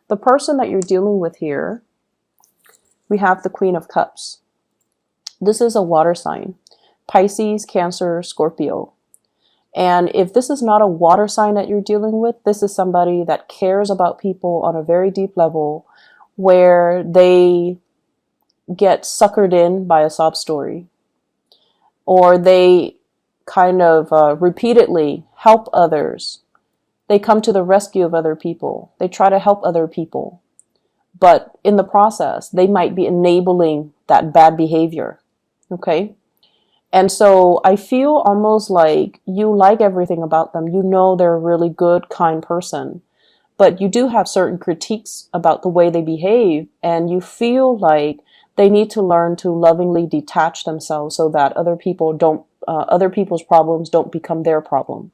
The person that you're dealing with here, we have the Queen of Cups. This is a water sign, Pisces, Cancer, Scorpio. And if this is not a water sign that you're dealing with, this is somebody that cares about people on a very deep level, where they get suckered in by a sob story, or they kind of repeatedly help others. They come to the rescue of other people. They try to help other people. But in the process, they might be enabling that bad behavior. Okay? And so I feel almost like you like everything about them. You know they're a really good, kind person. But you do have certain critiques about the way they behave. And you feel like they need to learn to lovingly detach themselves so that other people's problems don't become their problem.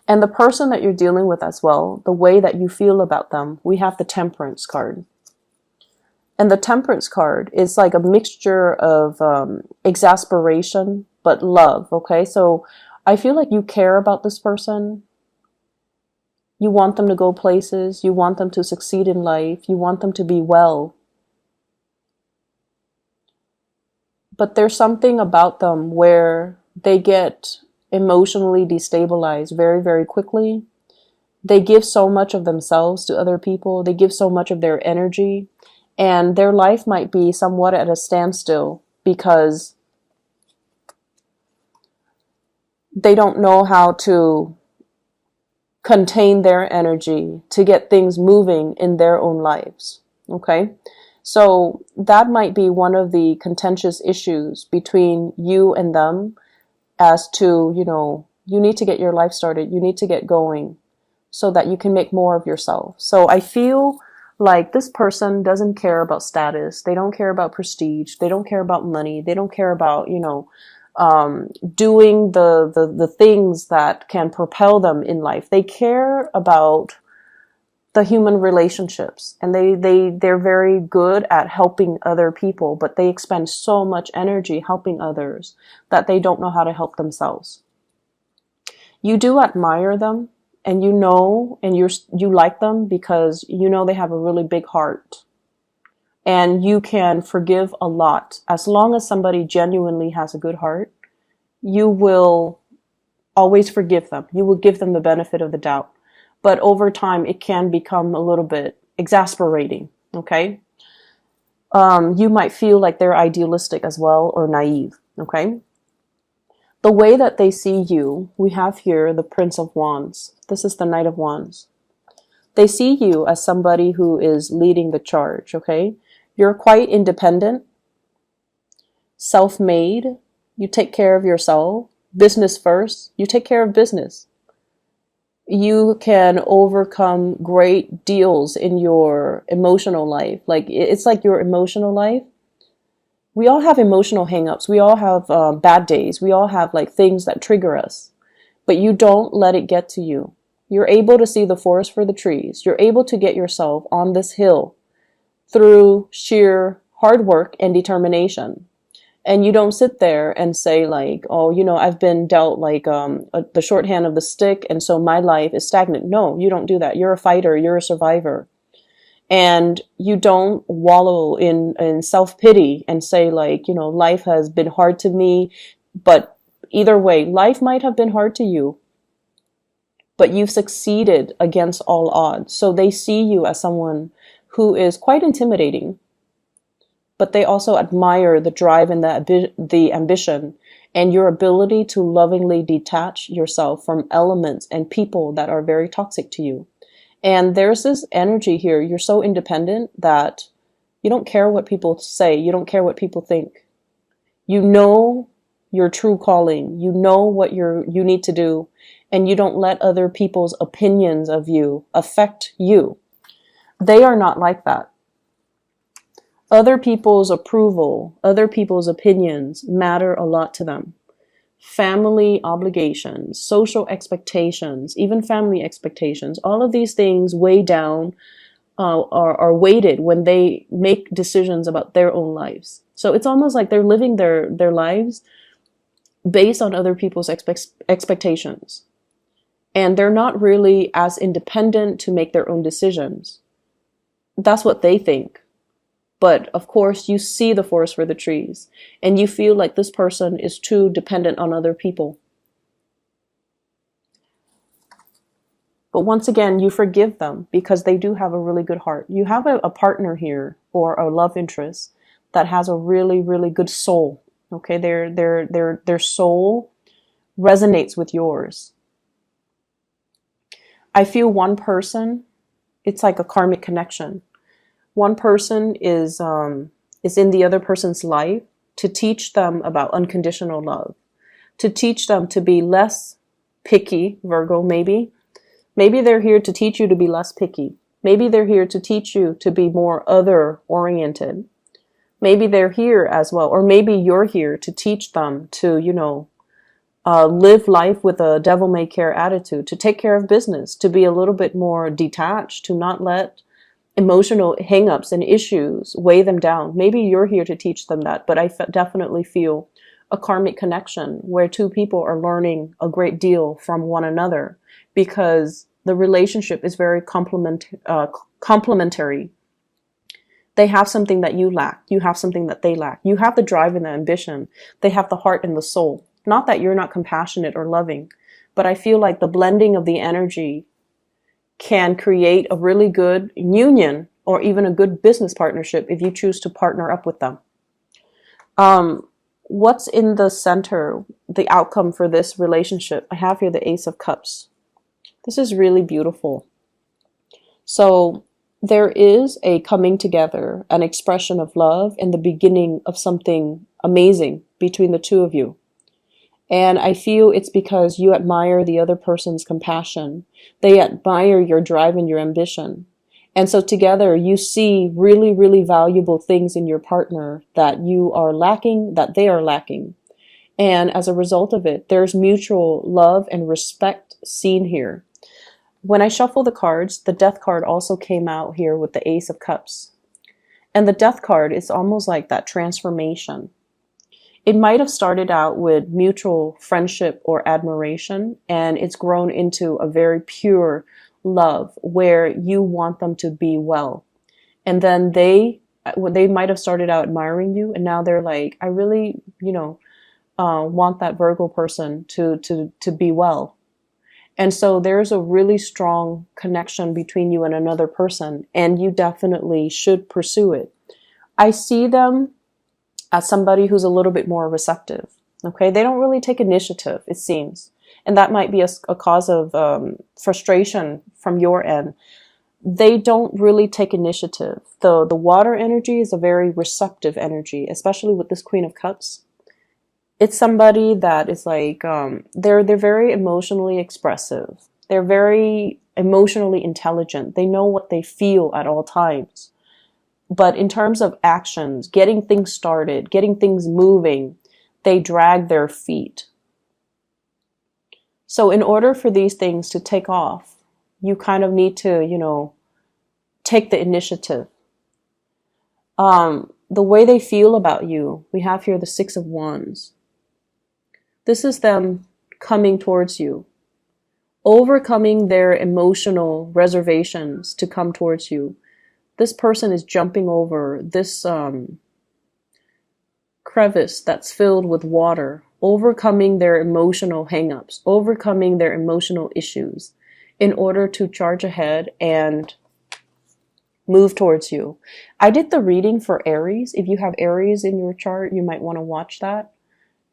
And the person that you're dealing with as well, the way that you feel about them, we have the Temperance card. And the Temperance card is like a mixture of exasperation, but love, okay? So I feel like you care about this person. You want them to go places. You want them to succeed in life. You want them to be well. But there's something about them where they get emotionally destabilized very, very quickly. They give so much of themselves to other people. They give so much of their energy. And their life might be somewhat at a standstill because they don't know how to contain their energy to get things moving in their own lives. Okay? So that might be one of the contentious issues between you and them, as to, you need to get your life started. You need to get going so that you can make more of yourself. So I feel like this person doesn't care about status. They don't care about prestige. They don't care about money. They don't care about, doing the things that can propel them in life. They care about the human relationships, and they're very good at helping other people, but they expend so much energy helping others that they don't know how to help themselves. You do admire them, and you like them because they have a really big heart, and you can forgive a lot. As long as somebody genuinely has a good heart, you will always forgive them. You will give them the benefit of the doubt. But over time, it can become a little bit exasperating, okay? You might feel like they're idealistic as well, or naive, okay? The way that they see you, we have here the Prince of Wands. This is the Knight of Wands. They see you as somebody who is leading the charge, okay? You're quite independent, self-made. You take care of yourself. Business first. You take care of business. You can overcome great deals in your emotional life. Like, it's like your emotional life. We all have emotional hangups. We all have bad days. We all have like things that trigger us, but you don't let it get to you. You're able to see the forest for the trees. You're able to get yourself on this hill through sheer hard work and determination. And you don't sit there and say like, oh, I've been dealt like the shorthand of the stick, and so my life is stagnant. No, you don't do that. You're a fighter. You're a survivor. And you don't wallow in self-pity and say like, life has been hard to me. But either way, life might have been hard to you, but you've succeeded against all odds. So they see you as someone who is quite intimidating, but they also admire the drive and the ambition and your ability to lovingly detach yourself from elements and people that are very toxic to you. And there's this energy here. You're so independent that you don't care what people say. You don't care what people think. You know your true calling. You know what you need to do, and you don't let other people's opinions of you affect you. They are not like that. Other people's approval, other people's opinions matter a lot to them. Family obligations, social expectations, even family expectations, all of these things weigh down, are weighted when they make decisions about their own lives. So it's almost like they're living their lives based on other people's expectations. And they're not really as independent to make their own decisions. That's what they think. But of course, you see the forest for the trees, and you feel like this person is too dependent on other people. But once again, you forgive them because they do have a really good heart. You have a partner here, or a love interest, that has a really, really good soul. Okay, their soul resonates with yours. I feel one person, it's like a karmic connection. One person is in the other person's life to teach them about unconditional love, to teach them to be less picky, Virgo maybe. Maybe they're here to teach you to be less picky. Maybe they're here to teach you to be more other oriented. Maybe they're here as well, or maybe you're here to teach them to, live life with a devil may care attitude, to take care of business, to be a little bit more detached, to not let emotional hangups and issues weigh them down. Maybe you're here to teach them that, but I definitely feel a karmic connection where two people are learning a great deal from one another, because the relationship is very complementary. They have something that you lack. You have something that they lack. You have the drive and the ambition. They have the heart and the soul. Not that you're not compassionate or loving, but I feel like the blending of the energy can create a really good union, or even a good business partnership if you choose to partner up with them. What's in the center, the outcome for this relationship? I have here the Ace of Cups. This is really beautiful. So there is a coming together, an expression of love, and the beginning of something amazing between the two of you. And I feel it's because you admire the other person's compassion. They admire your drive and your ambition. And so together you see really, really valuable things in your partner that you are lacking, that they are lacking. And as a result of it, there's mutual love and respect seen here. When I shuffle the cards, the Death card also came out here with the Ace of Cups. And the Death card is almost like that transformation. It might have started out with mutual friendship or admiration, and it's grown into a very pure love where you want them to be well. And then they might have started out admiring you, and now they're like, I really, want that Virgo person to be well. And so there's a really strong connection between you and another person, and you definitely should pursue it. I see them as somebody who's a little bit more receptive. Okay, they don't really take initiative, it seems. And that might be a cause of frustration from your end. They don't really take initiative. The water energy is a very receptive energy, especially with this Queen of Cups. It's somebody that is like, they're very emotionally expressive. They're very emotionally intelligent. They know what they feel at all times. But in terms of actions, getting things started, getting things moving, they drag their feet. So in order for these things to take off, you kind of need to, take the initiative. The way they feel about you, we have here the Six of Wands. This is them coming towards you, overcoming their emotional reservations to come towards you. This person is jumping over this crevice that's filled with water, overcoming their emotional hangups, overcoming their emotional issues in order to charge ahead and move towards you. I did the reading for Aries. If you have Aries in your chart, you might want to watch that.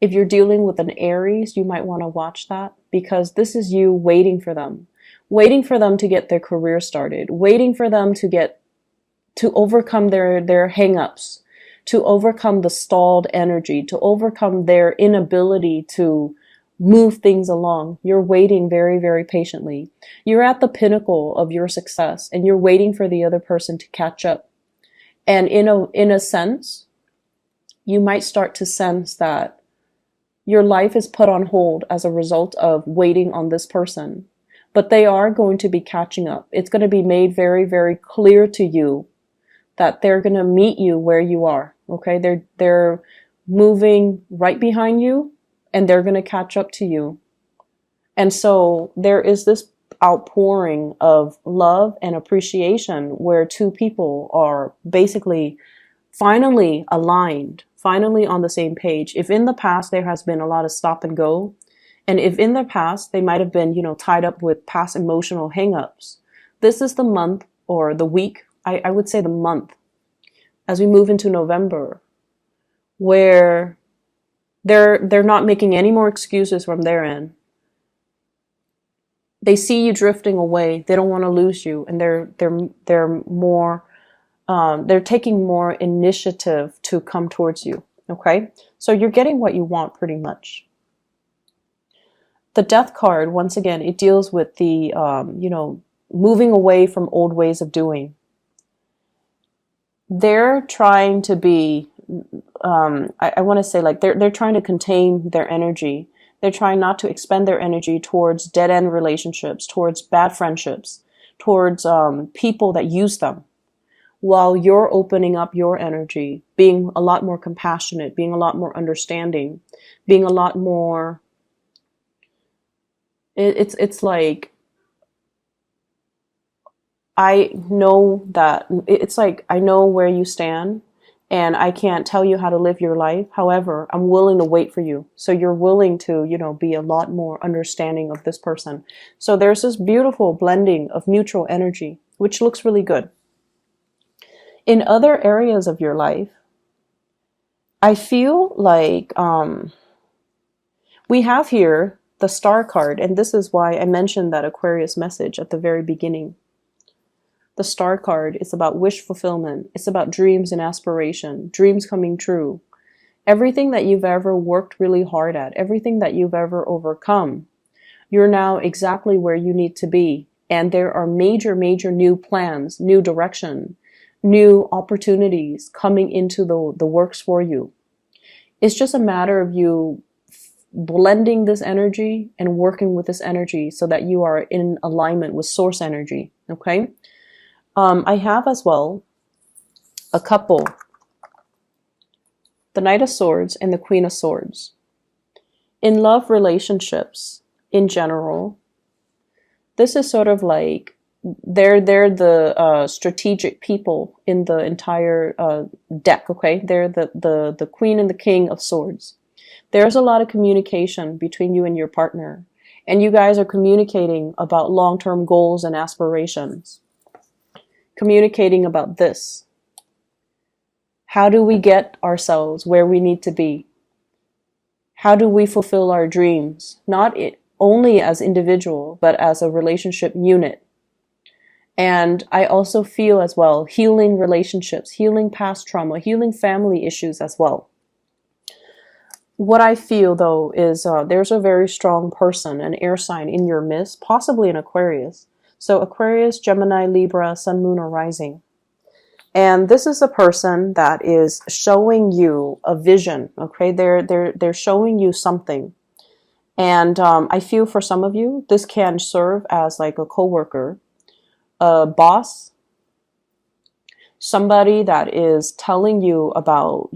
If you're dealing with an Aries, you might want to watch that, because this is you waiting for them to get their career started, waiting for them to overcome their hang-ups, to overcome the stalled energy, to overcome their inability to move things along. You're waiting very, very patiently. You're at the pinnacle of your success, and you're waiting for the other person to catch up. And in a sense, you might start to sense that your life is put on hold as a result of waiting on this person. But they are going to be catching up. It's going to be made very, very clear to you that they're going to meet you where you are. Okay, they're moving right behind you, and they're going to catch up to you. And so there is this outpouring of love and appreciation where two people are basically finally aligned, finally on the same page. If in the past there has been a lot of stop and go, and if in the past they might have been, tied up with past emotional hangups, this is the month or the week, I would say the month, as we move into November, where they're not making any more excuses from their end. They see you drifting away. They don't want to lose you, and they're more they're taking more initiative to come towards you. Okay, so you're getting what you want pretty much. The Death card, once again, it deals with the moving away from old ways of doing. They're trying to be I want to say, like, they're trying to contain their energy. They're trying not to expend their energy towards dead-end relationships, towards bad friendships, towards people that use them, while you're opening up your energy, being a lot more compassionate, being a lot more understanding, being a lot more... It's like, I know that, it's like, I know where you stand, and I can't tell you how to live your life. However, I'm willing to wait for you. So you're willing to, be a lot more understanding of this person. So there's this beautiful blending of mutual energy, which looks really good. In other areas of your life, I feel like we have here the Star card, and this is why I mentioned that Aquarius message at the very beginning. The Star card is about wish fulfillment. It's about dreams and aspiration, dreams coming true. Everything that you've ever worked really hard at, everything that you've ever overcome, you're now exactly where you need to be. And there are major, major new plans, new direction, new opportunities coming into the works for you. It's just a matter of you blending this energy and working with this energy so that you are in alignment with source energy. Okay? I have as well a couple, the Knight of Swords and the Queen of Swords. In love relationships in general, this is sort of like they're the strategic people in the entire deck. Okay, they're the Queen and the King of Swords. There's a lot of communication between you and your partner, and you guys are communicating about long-term goals and aspirations. Communicating about this. How do we get ourselves where we need to be? How do we fulfill our dreams? Not only as individual, but as a relationship unit. And I also feel as well, healing relationships, healing past trauma, healing family issues as well. What I feel though is there's a very strong person, an air sign in your midst, possibly an Aquarius. So Aquarius, Gemini, Libra, Sun, Moon, or Rising. And this is a person that is showing you a vision. Okay, they're showing you something. And I feel for some of you, this can serve as like a coworker, a boss, somebody that is telling you about,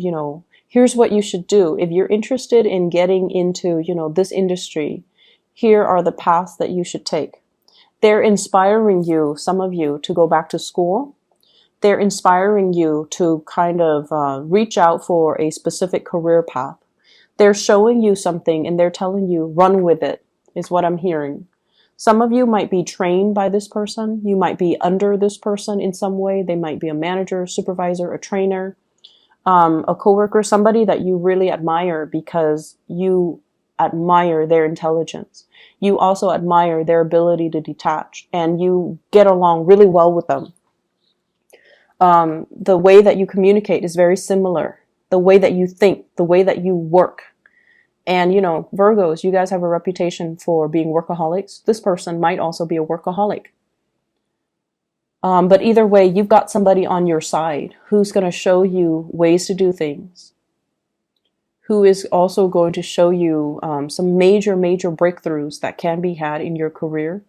here's what you should do. If you're interested in getting into, this industry, here are the paths that you should take. They're inspiring you, some of you, to go back to school. They're inspiring you to kind of reach out for a specific career path. They're showing you something and they're telling you, run with it, is what I'm hearing. Some of you might be trained by this person. You might be under this person in some way. They might be a manager, supervisor, a trainer, a coworker, somebody that you really admire because you admire their intelligence. You also admire their ability to detach, and you get along really well with them. The way that you communicate is very similar. The way that you think, the way that you work. And, Virgos, you guys have a reputation for being workaholics. This person might also be a workaholic. But either way, you've got somebody on your side who's going to show you ways to do things, who is also going to show you some major, major breakthroughs that can be had in your career.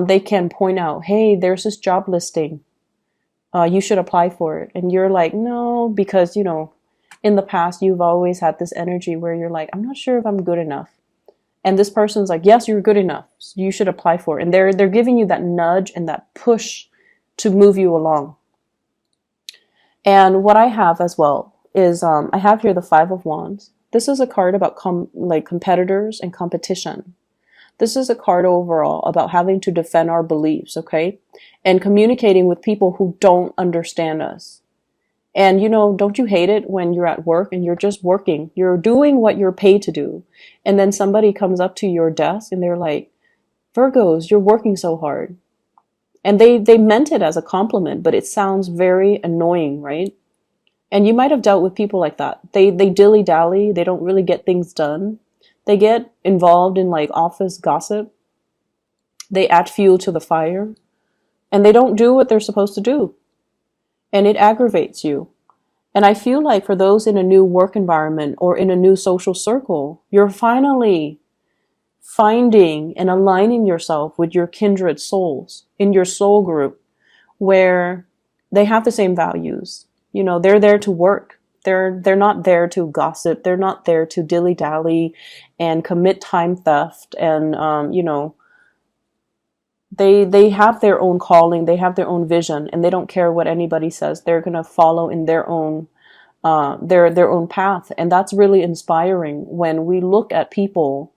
They can point out, hey, there's this job listing. You should apply for it. And you're like, no, because, in the past, you've always had this energy where you're like, I'm not sure if I'm good enough. And this person's like, yes, you're good enough. You should apply for it. And they're giving you that nudge and that push to move you along. And what I have as well is I have here the Five of Wands. This is a card about competitors and competition. This is a card overall about having to defend our beliefs, okay? And communicating with people who don't understand us. And, you know, don't you hate it when you're at work and you're just working? You're doing what you're paid to do. And then somebody comes up to your desk and they're like, Virgos, you're working so hard. And they meant it as a compliment, but it sounds very annoying, right? And you might have dealt with people like that. They dilly-dally. They don't really get things done. They get involved in like office gossip. They add fuel to the fire. And they don't do what they're supposed to do. And it aggravates you. And I feel like for those in a new work environment or in a new social circle, you're finally finding and aligning yourself with your kindred souls in your soul group where they have the same values. You know, they're there to work. They're not there to gossip. They're not there to dilly-dally and commit time theft. And, you know, they have their own calling. They have their own vision, and they don't care what anybody says. They're going to follow in their own their own path. And that's really inspiring when we look at people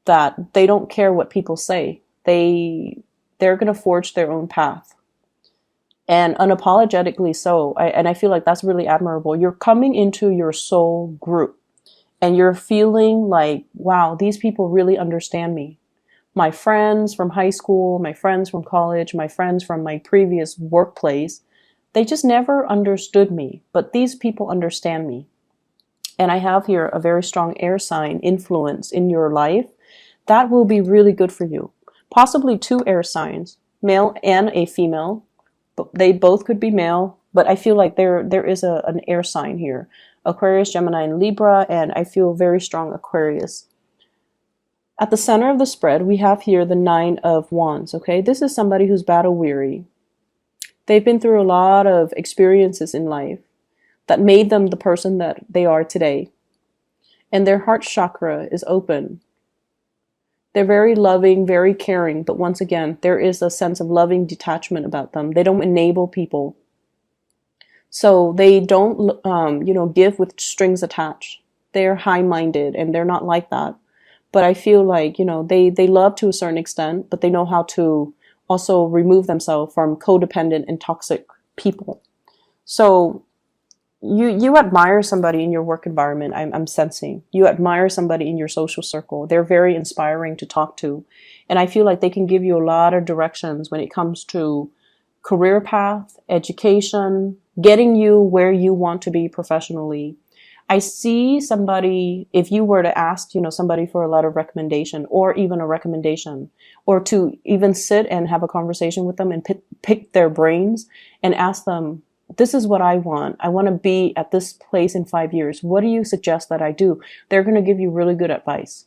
that they don't care what people say. They're going to forge their own path. And unapologetically so. And I feel like that's really admirable. You're coming into your soul group and you're feeling like, wow, these people really understand me. My friends from high school, my friends from college, my friends from my previous workplace, they just never understood me. But these people understand me. And I have here a very strong air sign influence in your life. That will be really good for you. Possibly two air signs, male and a female. They both could be male, but I feel like there is an air sign here. Aquarius, Gemini, and Libra, and I feel very strong Aquarius. At the center of the spread, we have here the Nine of Wands, okay? This is somebody who's battle weary. They've been through a lot of experiences in life that made them the person that they are today. And their heart chakra is open. They're very loving, very caring, but once again, there is a sense of loving detachment about them. They don't enable people. So they don't, give with strings attached. They're high-minded, and they're not like that. But I feel like, they love to a certain extent, but they know how to also remove themselves from codependent and toxic people. So you admire somebody in your work environment, I'm sensing. You admire somebody in your social circle. They're very inspiring to talk to. And I feel like they can give you a lot of directions when it comes to career path, education, getting you where you want to be professionally. I see somebody, if you were to ask, somebody for a letter of recommendation or even a recommendation, or to even sit and have a conversation with them and pick their brains and ask them, this is what I want. I want to be at this place in 5 years. What do you suggest that I do? They're going to give you really good advice.